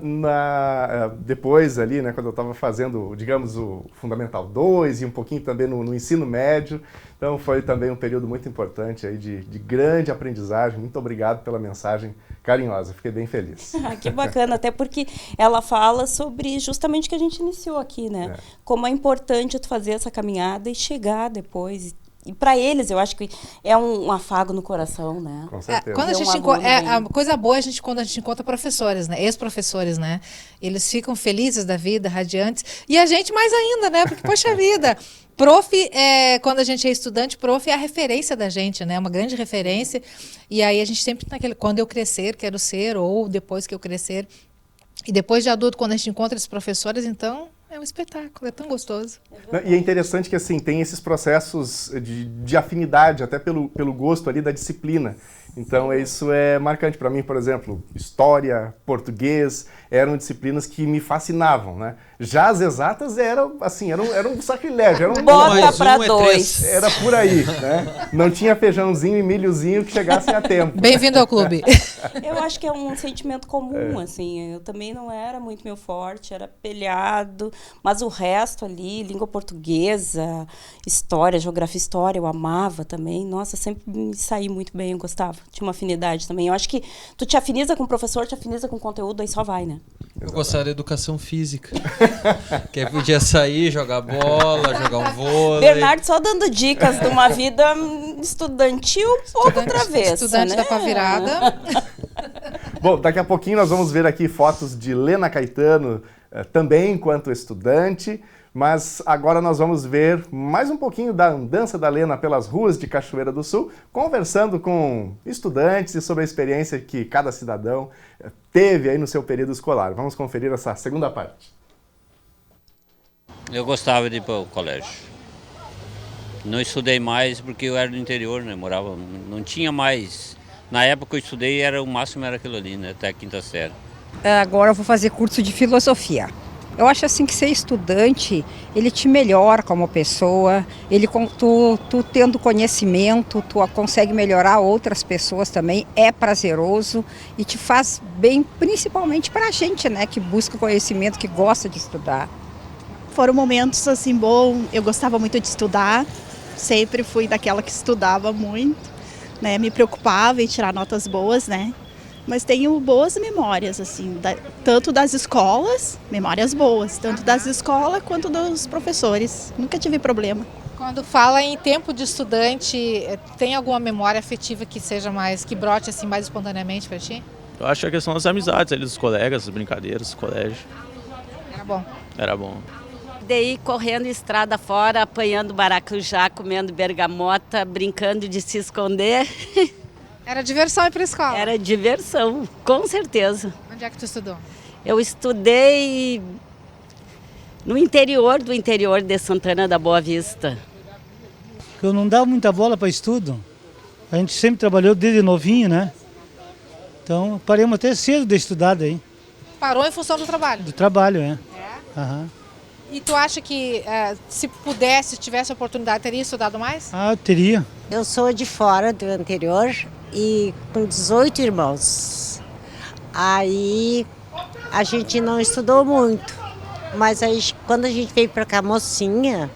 depois ali, né? Quando eu estava fazendo, digamos, o Fundamental 2 e um pouquinho também no ensino médio. Então foi também um período muito importante aí de grande aprendizagem. Muito obrigado pela mensagem carinhosa, fiquei bem feliz. Que bacana, até porque ela fala sobre justamente o que a gente iniciou aqui, né? Como é importante tu fazer essa caminhada e chegar depois. E para eles, eu acho que é um afago no coração, né? Com certeza. Quando a coisa boa é quando a gente encontra professores, né? Ex-professores, né? Eles ficam felizes da vida, radiantes. E a gente mais ainda, né? Porque, poxa vida, prof, quando a gente é estudante, prof é a referência da gente, né? Uma grande referência. E aí a gente sempre naquele, quando eu crescer, quero ser, ou depois que eu crescer. E depois de adulto, quando a gente encontra esses professores, então é um espetáculo, é tão gostoso. E é interessante que assim tem esses processos de afinidade, até pelo gosto ali da disciplina. Então isso é marcante para mim, por exemplo, história, português, eram disciplinas que me fascinavam, né? Já as exatas eram um sacrilégio, era bota para dois. Era por aí, né? Não tinha feijãozinho e milhozinho que chegassem a tempo. Bem-vindo ao clube. Eu acho que é um sentimento comum, assim. Eu também não era muito meu forte, era pelhado, mas o resto ali, língua portuguesa, história, geografia, história, eu amava também. Nossa, sempre me saí muito bem, eu gostava. Tinha uma afinidade também. Eu acho que tu te afiniza com o professor, te afiniza com o conteúdo, aí só vai, né? Eu gostava da educação física. Que aí podia sair, jogar bola, jogar um vôlei. Bernardo só dando dicas de uma vida estudantil um pouco travessa, estudante né? da pá virada. Bom, daqui a pouquinho nós vamos ver aqui fotos de Lena Caetano, também enquanto estudante, mas agora nós vamos ver mais um pouquinho da andança da Lena pelas ruas de Cachoeira do Sul, conversando com estudantes e sobre a experiência que cada cidadão teve aí no seu período escolar. Vamos conferir essa segunda parte. Eu gostava de ir para o colégio. Não estudei mais porque eu era do interior, né? Morava, não tinha mais. Na época que eu estudei, o máximo era aquilo ali, né? Até a quinta série. Agora eu vou fazer curso de filosofia. Eu acho assim que ser estudante, ele te melhora como pessoa, tu tendo conhecimento, tu consegue melhorar outras pessoas também, é prazeroso e te faz bem, principalmente para a gente, né, que busca conhecimento, que gosta de estudar. Foram momentos assim bons, eu gostava muito de estudar, sempre fui daquela que estudava muito, né, me preocupava em tirar notas boas, né. Mas tenho boas memórias, assim, tanto das escolas, memórias boas, tanto das escolas quanto dos professores. Nunca tive problema. Quando fala em tempo de estudante, tem alguma memória afetiva que seja mais, que brote assim mais espontaneamente para ti? Eu acho que são as amizades ali dos colegas, as brincadeiras, do colégio. Era bom? Era bom. Daí correndo estrada fora, apanhando maracujá, comendo bergamota, brincando de se esconder. Era diversão ir para a escola? Era diversão, com certeza. Onde é que tu estudou? Eu estudei no interior do interior de Santana da Boa Vista. Eu não dava muita bola para estudo. A gente sempre trabalhou desde novinho, né? Então paramos até cedo de estudar daí. Parou em função do trabalho? Do trabalho, é. Aham. E tu acha que se pudesse, se tivesse oportunidade, teria estudado mais? Ah, eu teria. Eu sou de fora do interior e com 18 irmãos. Aí a gente não estudou muito, mas aí quando a gente veio para cá mocinha,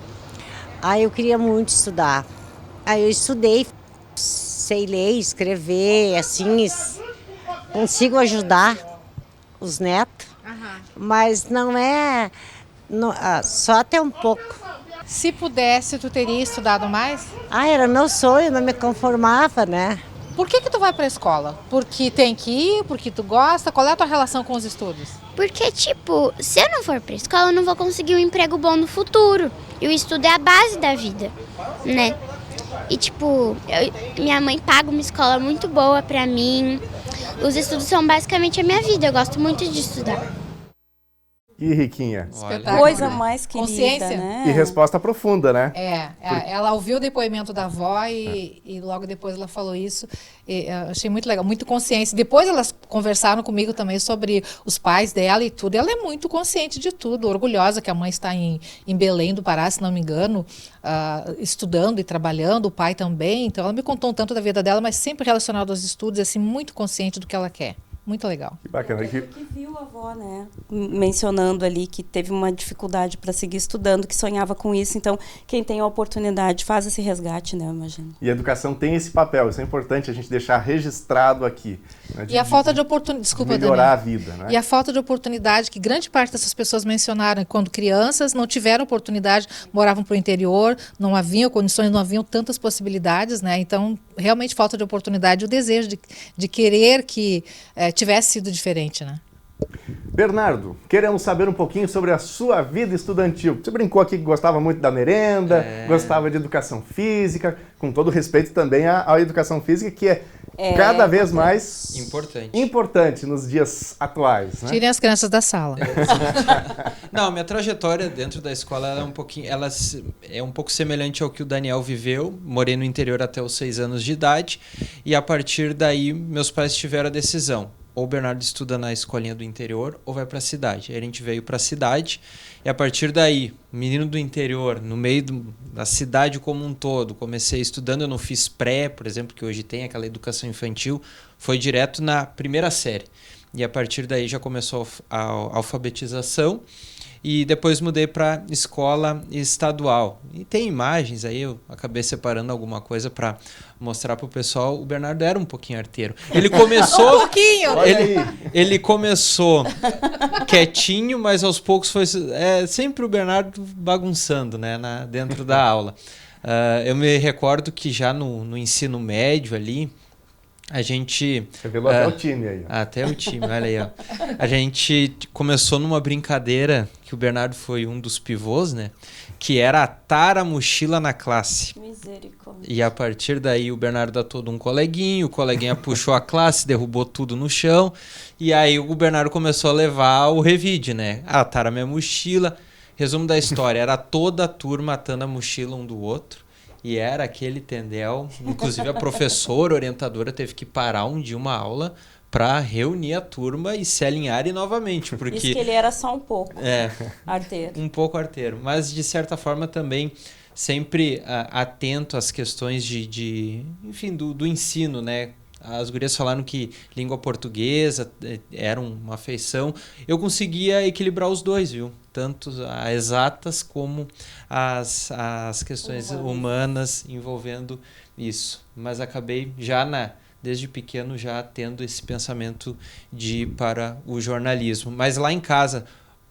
aí eu queria muito estudar. Aí eu estudei, sei ler, escrever, assim, consigo ajudar os netos, mas não é só até um pouco. Se pudesse, tu teria estudado mais? Era meu sonho, não me conformava, né? Por que tu vai para a escola? Porque tem que ir? Porque tu gosta? Qual é a tua relação com os estudos? Porque, tipo, se eu não for para a escola, eu não vou conseguir um emprego bom no futuro. E o estudo é a base da vida, né? E, tipo, minha mãe paga uma escola muito boa para mim. Os estudos são basicamente a minha vida, eu gosto muito de estudar. Que riquinha. Coisa mais querida, Consciência. né? E resposta profunda, né? Ela ouviu o depoimento da avó e logo depois ela falou isso. Achei muito legal, muito consciência. Depois elas conversaram comigo também sobre os pais dela e tudo. Ela é muito consciente de tudo, orgulhosa que a mãe está em Belém do Pará, se não me engano, estudando e trabalhando, o pai também. Então ela me contou um tanto da vida dela, mas sempre relacionado aos estudos, assim, muito consciente do que ela quer. Muito legal. Que bacana. Que viu a avó, né? Mencionando ali que teve uma dificuldade para seguir estudando, que sonhava com isso. Então, quem tem a oportunidade faz esse resgate, né? Eu imagino. E a educação tem esse papel, isso é importante a gente deixar registrado aqui. Né? E a falta de oportunidade, desculpa, melhorar Daniel. a vida, né? E a falta de oportunidade que grande parte dessas pessoas mencionaram, quando crianças não tiveram oportunidade, moravam para o interior, não haviam condições, não haviam tantas possibilidades, né? Então, realmente falta de oportunidade, o desejo de querer que tivesse sido diferente, né? Bernardo, queremos saber um pouquinho sobre a sua vida estudantil. Você brincou aqui que gostava muito da merenda, gostava de educação física, com todo respeito também à educação física, que é cada vez mais importante nos dias atuais. Né? Tirem as crianças da sala. Não, minha trajetória dentro da escola ela é um pouco semelhante ao que o Daniel viveu. Morei no interior até os 6 anos de idade e a partir daí meus pais tiveram a decisão. Ou o Bernardo estuda na escolinha do interior ou vai para a cidade. Aí a gente veio para a cidade e a partir daí, menino do interior, no meio da cidade como um todo, comecei estudando, eu não fiz pré, por exemplo, que hoje tem aquela educação infantil, foi direto na primeira série. E a partir daí já começou a alfabetização e depois mudei para escola estadual. E tem imagens aí, eu acabei separando alguma coisa para mostrar para o pessoal. O Bernardo era um pouquinho arteiro. Ele começou... Um pouquinho! Ele começou quietinho, mas aos poucos foi... sempre o Bernardo bagunçando, né, dentro da aula. Eu me recordo que já no ensino médio ali, a gente... Revelou até o time aí. Até o time, olha aí. Ó. A gente começou numa brincadeira, que o Bernardo foi um dos pivôs, né? Que era atar a mochila na classe. Misericórdia. E a partir daí o Bernardo dá todo um coleguinha, o coleguinha puxou a classe, derrubou tudo no chão. E aí o Bernardo começou a levar o revide, né? Atar a minha mochila. Resumo da história, era toda a turma atando a mochila um do outro. E era aquele tendel, inclusive a professora, orientadora, teve que parar um dia uma aula para reunir a turma e se alinharem novamente. Porque isso que ele era só um pouco arteiro. Um pouco arteiro, mas de certa forma também sempre atento às questões enfim, do ensino, né? As gurias falaram que língua portuguesa era uma afeição. Eu conseguia equilibrar os dois, viu? Tanto as exatas como as questões humanas envolvendo isso. Mas acabei desde pequeno já tendo esse pensamento de ir para o jornalismo. Mas lá em casa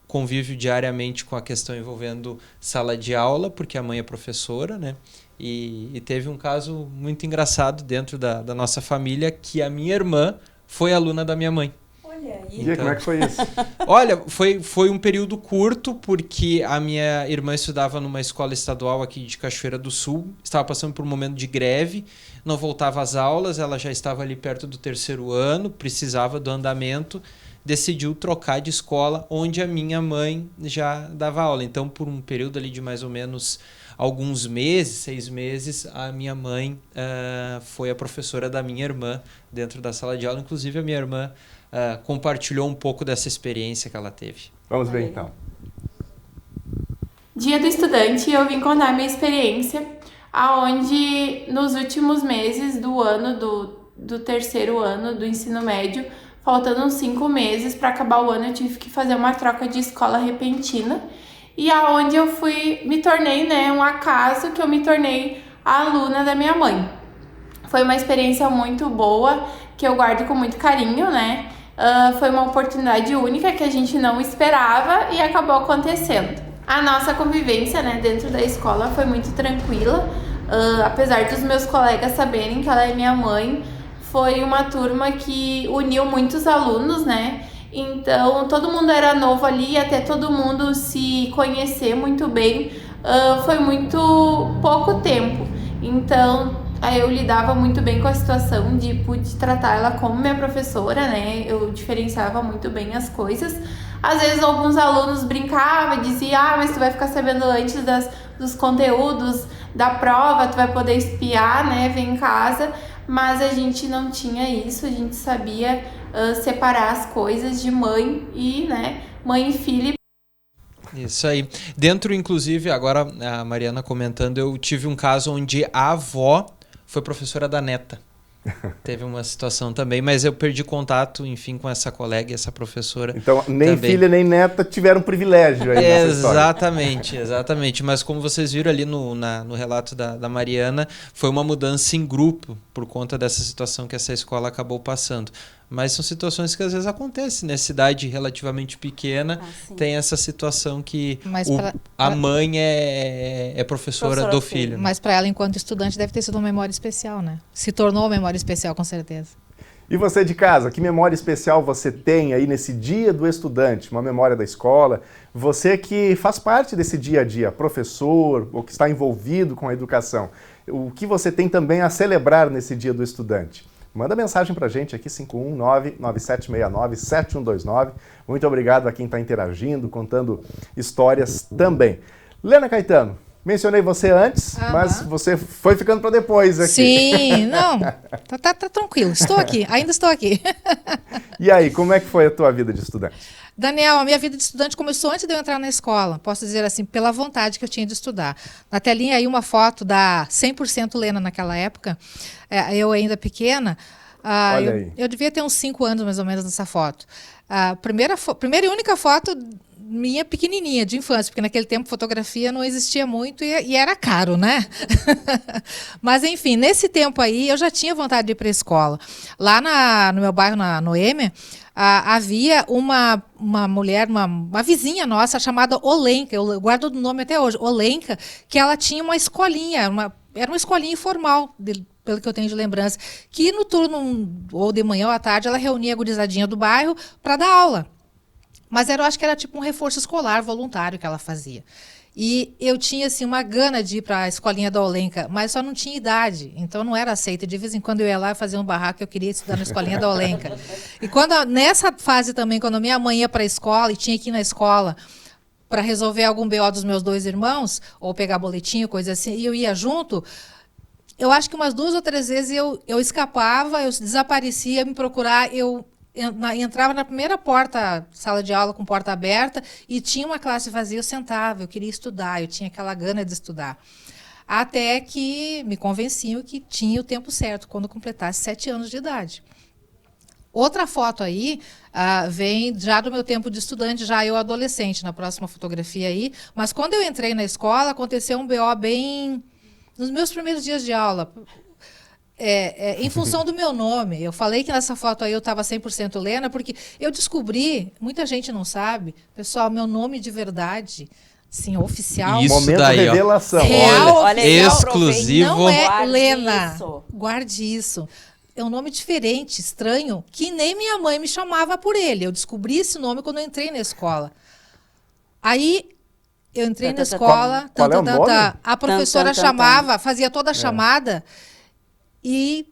convívio diariamente com a questão envolvendo sala de aula, porque a mãe é professora, né? E teve um caso muito engraçado dentro da nossa família, que a minha irmã foi aluna da minha mãe. Olha aí. Então, como é que foi isso? Olha, foi um período curto, porque a minha irmã estudava numa escola estadual aqui de Cachoeira do Sul, estava passando por um momento de greve, não voltava às aulas, ela já estava ali perto do 3º ano, precisava do andamento, decidiu trocar de escola, onde a minha mãe já dava aula. Então, por um período ali de mais ou menos alguns meses, 6 meses, a minha mãe foi a professora da minha irmã dentro da sala de aula. Inclusive, a minha irmã compartilhou um pouco dessa experiência que ela teve. Vamos ver então. Dia do Estudante, eu vim contar minha experiência, aonde nos últimos meses do ano do 3º ano do ensino médio, faltando uns 5 meses para acabar o ano, eu tive que fazer uma troca de escola repentina. E aonde eu me tornei, né, um acaso que eu me tornei a aluna da minha mãe. Foi uma experiência muito boa, que eu guardo com muito carinho, né? Foi uma oportunidade única que a gente não esperava e acabou acontecendo. A nossa convivência, né, dentro da escola foi muito tranquila. Apesar dos meus colegas saberem que ela é minha mãe, foi uma turma que uniu muitos alunos, né? Então, todo mundo era novo ali, até todo mundo se conhecer muito bem. Foi muito pouco tempo. Então, eu lidava muito bem com a situação de tratar ela como minha professora, né? Eu diferenciava muito bem as coisas. Às vezes alguns alunos brincavam e diziam, mas tu vai ficar sabendo antes dos conteúdos da prova, tu vai poder espiar, né, ver em casa. Mas a gente não tinha isso, a gente sabia separar as coisas de mãe e, né, mãe e filha. Isso aí. Dentro, inclusive, agora a Mariana comentando, eu tive um caso onde a avó foi professora da neta. Teve uma situação também, mas eu perdi contato, enfim, com essa colega e essa professora. Então, nem também. filha nem neta tiveram privilégio aí nessa Exatamente, exatamente. Mas como vocês viram ali no relato da Mariana, foi uma mudança em grupo por conta dessa situação que essa escola acabou passando. Mas são situações que às vezes acontecem, né? Cidade relativamente pequena tem essa situação que a mãe é professora do filho. Mas para ela, enquanto estudante, deve ter sido uma memória especial, né? Se tornou uma memória especial, com certeza. E você de casa, que memória especial você tem aí nesse dia do estudante? Uma memória da escola? Você que faz parte desse dia a dia, professor ou que está envolvido com a educação, o que você tem também a celebrar nesse dia do estudante? Manda mensagem pra gente aqui, 519-9769-7129. Muito obrigado a quem está interagindo, contando histórias também. Lena Caetano, mencionei você antes, mas você foi ficando para depois aqui. Sim, não, tá tranquilo, estou aqui, ainda estou aqui. E aí, como é que foi a tua vida de estudante? Daniel, a minha vida de estudante começou antes de eu entrar na escola, posso dizer assim, pela vontade que eu tinha de estudar. Na telinha aí uma foto da 100% Lena naquela época, eu ainda pequena, eu devia ter uns 5 anos mais ou menos nessa foto. A primeira e única foto minha pequenininha, de infância, porque naquele tempo fotografia não existia muito e era caro, né? Mas enfim, nesse tempo aí eu já tinha vontade de ir para a escola. Lá no meu bairro, na Noêmia, havia uma mulher, uma vizinha nossa chamada Olenka, eu guardo o nome até hoje, Olenka, que ela tinha uma escolinha, era uma escolinha informal, pelo que eu tenho de lembrança, que no turno, ou de manhã ou à tarde, ela reunia a gurizadinha do bairro para dar aula. Mas eu acho que era tipo um reforço escolar voluntário que ela fazia. E eu tinha assim, uma gana de ir para a escolinha da Olenka, mas só não tinha idade, então não era aceita. De vez em quando eu ia lá fazer um barraco, eu queria estudar na escolinha da Olenka. E nessa fase também, quando minha mãe ia para a escola e tinha que ir na escola para resolver algum BO dos meus 2 irmãos, ou pegar boletim, coisa assim, e eu ia junto, eu acho que umas 2 ou 3 vezes eu escapava, eu desaparecia, me procurar, eu entrava na primeira porta, sala de aula com porta aberta, e tinha uma classe vazia, eu sentava, eu queria estudar, eu tinha aquela gana de estudar. Até que me convenciam que tinha o tempo certo, quando eu completasse 7 anos de idade. Outra foto aí vem já do meu tempo de estudante, já eu adolescente, na próxima fotografia aí, mas quando eu entrei na escola, aconteceu um BO bem nos meus primeiros dias de aula. Em função do meu nome. Eu falei que nessa foto aí eu estava 100% Lena, porque eu descobri, muita gente não sabe, pessoal, meu nome de verdade, sim, oficial. Isso momento daí, revelação. Real, olha, exclusivo. Não é Guarde Lena. isso. Guarde isso. É um nome diferente, estranho, que nem minha mãe me chamava por ele. Eu descobri esse nome quando eu entrei na escola. Aí eu entrei na escola, qual é o nome? A professora chamava, fazia toda a chamada, e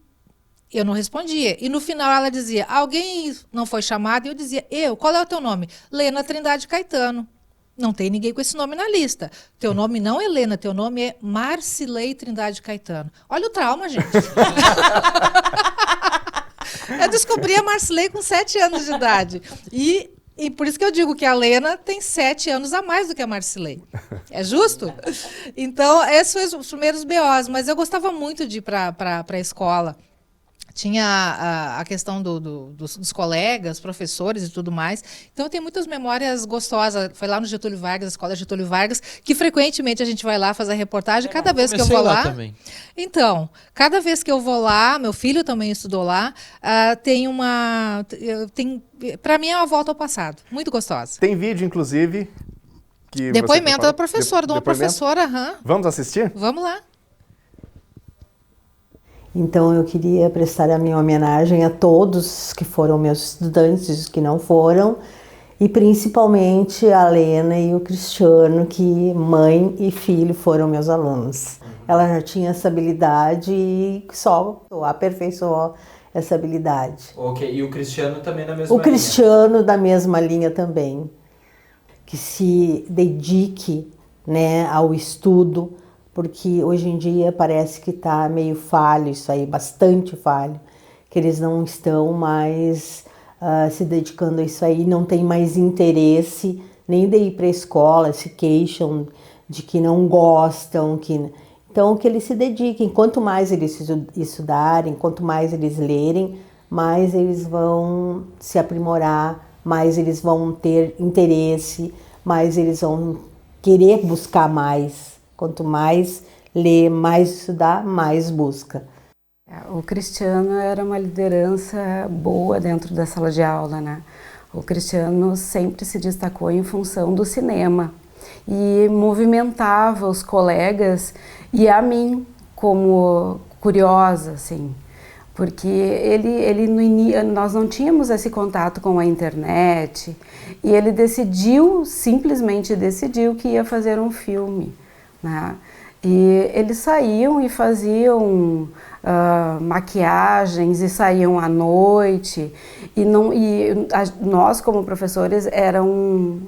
eu não respondia. E no final ela dizia, alguém não foi chamado? E eu dizia, qual é o teu nome? Lena Trindade Caetano. Não tem ninguém com esse nome na lista. Teu nome não é Lena, teu nome é Marcilei Trindade Caetano. Olha o trauma, gente. Eu descobri a Marcilei com 7 anos de idade. E por isso que eu digo que a Lena tem 7 anos a mais do que a Marcilei. É justo? Então, esses foram os primeiros BOs, mas eu gostava muito de ir para a escola. Tinha a questão dos colegas, professores e tudo mais. Então, eu tenho muitas memórias gostosas. Foi lá no Getúlio Vargas, a escola Getúlio Vargas, que frequentemente a gente vai lá fazer reportagem. Cada vez que eu vou lá... Também. Então, cada vez que eu vou lá, meu filho também estudou lá, para mim é uma volta ao passado. Muito gostosa. Tem vídeo, inclusive... que depoimento da professora, de uma professora. Vamos assistir? Vamos lá. Então eu queria prestar a minha homenagem a todos que foram meus estudantes, que não foram, e principalmente a Lena e o Cristiano, que mãe e filho foram meus alunos. Ela já tinha essa habilidade e só aperfeiçoou essa habilidade. Ok, e o Cristiano também na mesma linha? O Cristiano da mesma linha também. que se dedique, né, ao estudo, porque hoje em dia parece que está meio falho isso aí, bastante falho, que eles não estão mais se dedicando a isso aí, não tem mais interesse nem de ir para a escola, se queixam de que não gostam, então que eles se dediquem. Quanto mais eles estudarem, quanto mais eles lerem, mais eles vão se aprimorar, mais eles vão ter interesse, mais eles vão querer buscar mais. Quanto mais ler, mais estudar, mais busca. O Cristiano era uma liderança boa dentro da sala de aula, né? O Cristiano sempre se destacou em função do cinema e movimentava os colegas e a mim como curiosa, assim, porque ele no início, nós não tínhamos esse contato com a internet e ele simplesmente decidiu que ia fazer um filme, né? E eles saíam e faziam maquiagens e saíam à noite nós como professores era um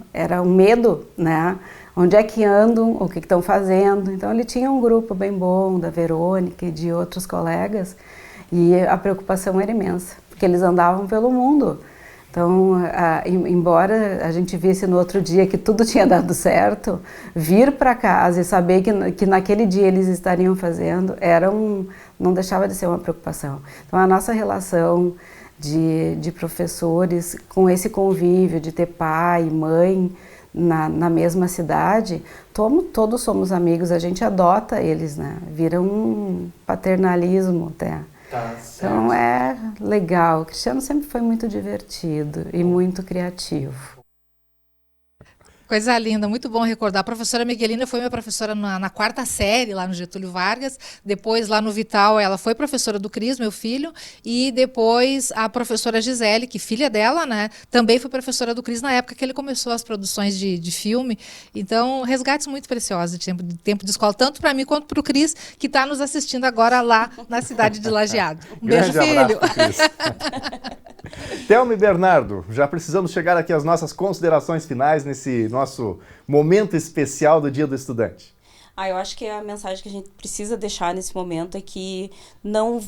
medo, né? Onde é que andam, o que estão fazendo. Então ele tinha um grupo bem bom da Verônica e de outros colegas e a preocupação era imensa, porque eles andavam pelo mundo. Então, embora a gente visse no outro dia que tudo tinha dado certo, vir para casa e saber que naquele dia eles estariam fazendo, não deixava de ser uma preocupação. Então, a nossa relação de professores com esse convívio de ter pai e mãe na mesma cidade, todos somos amigos, a gente adota eles, né? Vira um paternalismo até. Tá, então é legal. O Cristiano sempre foi muito divertido e muito criativo. Coisa linda, muito bom recordar. A professora Miguelina foi minha professora na 4ª série, lá no Getúlio Vargas. Depois, lá no Vital, ela foi professora do Cris, meu filho. E depois, a professora Gisele, que filha dela, né, também foi professora do Cris na época que ele começou as produções de filme. Então, resgates muito preciosos de tempo de escola, tanto para mim quanto para o Cris, que está nos assistindo agora lá na cidade de Lajeado. Um beijo, filho! Thelma e Bernardo, já precisamos chegar aqui às nossas considerações finais nesse nosso momento especial do Dia do Estudante. Eu acho que a mensagem que a gente precisa deixar nesse momento é que não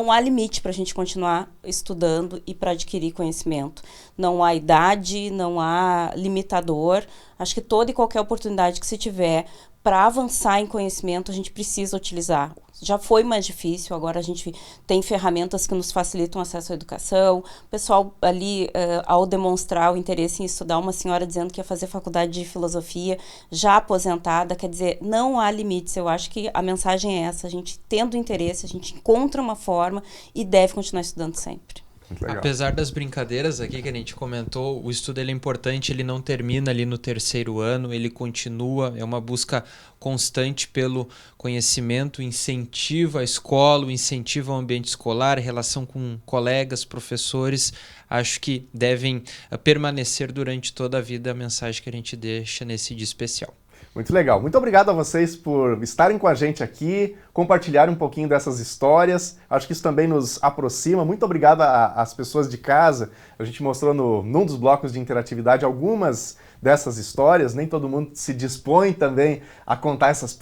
há limite para a gente continuar estudando e para adquirir conhecimento. Não há idade, não há limitador. Acho que toda e qualquer oportunidade que se tiver para avançar em conhecimento, a gente precisa utilizar. Já foi mais difícil, agora a gente tem ferramentas que nos facilitam o acesso à educação. O pessoal ali, ao demonstrar o interesse em estudar, uma senhora dizendo que ia fazer faculdade de filosofia, já aposentada, quer dizer, não há limites. Eu acho que a mensagem é essa, a gente tendo interesse, a gente encontra uma forma e deve continuar estudando sempre. Apesar das brincadeiras aqui que a gente comentou, o estudo ele é importante, ele não termina ali no 3º ano, ele continua, é uma busca constante pelo conhecimento, incentiva a escola, o incentiva ao ambiente escolar, relação com colegas, professores, acho que devem permanecer durante toda a vida a mensagem que a gente deixa nesse dia especial. Muito legal. Muito obrigado a vocês por estarem com a gente aqui, compartilharem um pouquinho dessas histórias. Acho que isso também nos aproxima. Muito obrigado às pessoas de casa. A gente mostrou num dos blocos de interatividade algumas dessas histórias. Nem todo mundo se dispõe também a contar essas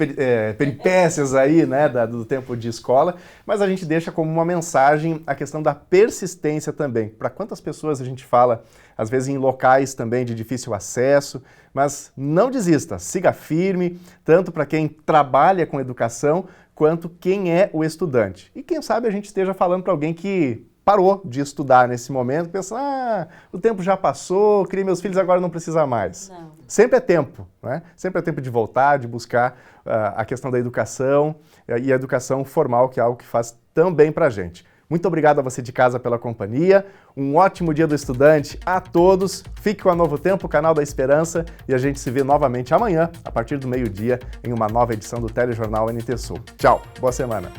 peripécias aí, né, do tempo de escola. Mas a gente deixa como uma mensagem a questão da persistência também. Para quantas pessoas a gente fala, às vezes em locais também de difícil acesso, mas não desista, siga firme, tanto para quem trabalha com educação, quanto quem é o estudante. E quem sabe a gente esteja falando para alguém que parou de estudar nesse momento, pensa, o tempo já passou, criei meus filhos, agora não precisa mais. Não. Sempre é tempo, né? Sempre é tempo de voltar, de buscar a questão da educação e a educação formal, que é algo que faz tão bem para a gente. Muito obrigado a você de casa pela companhia, um ótimo Dia do Estudante a todos, fique com a Novo Tempo, o canal da Esperança, e a gente se vê novamente amanhã, a partir do meio-dia, em uma nova edição do Telejornal NT Sul. Tchau, boa semana!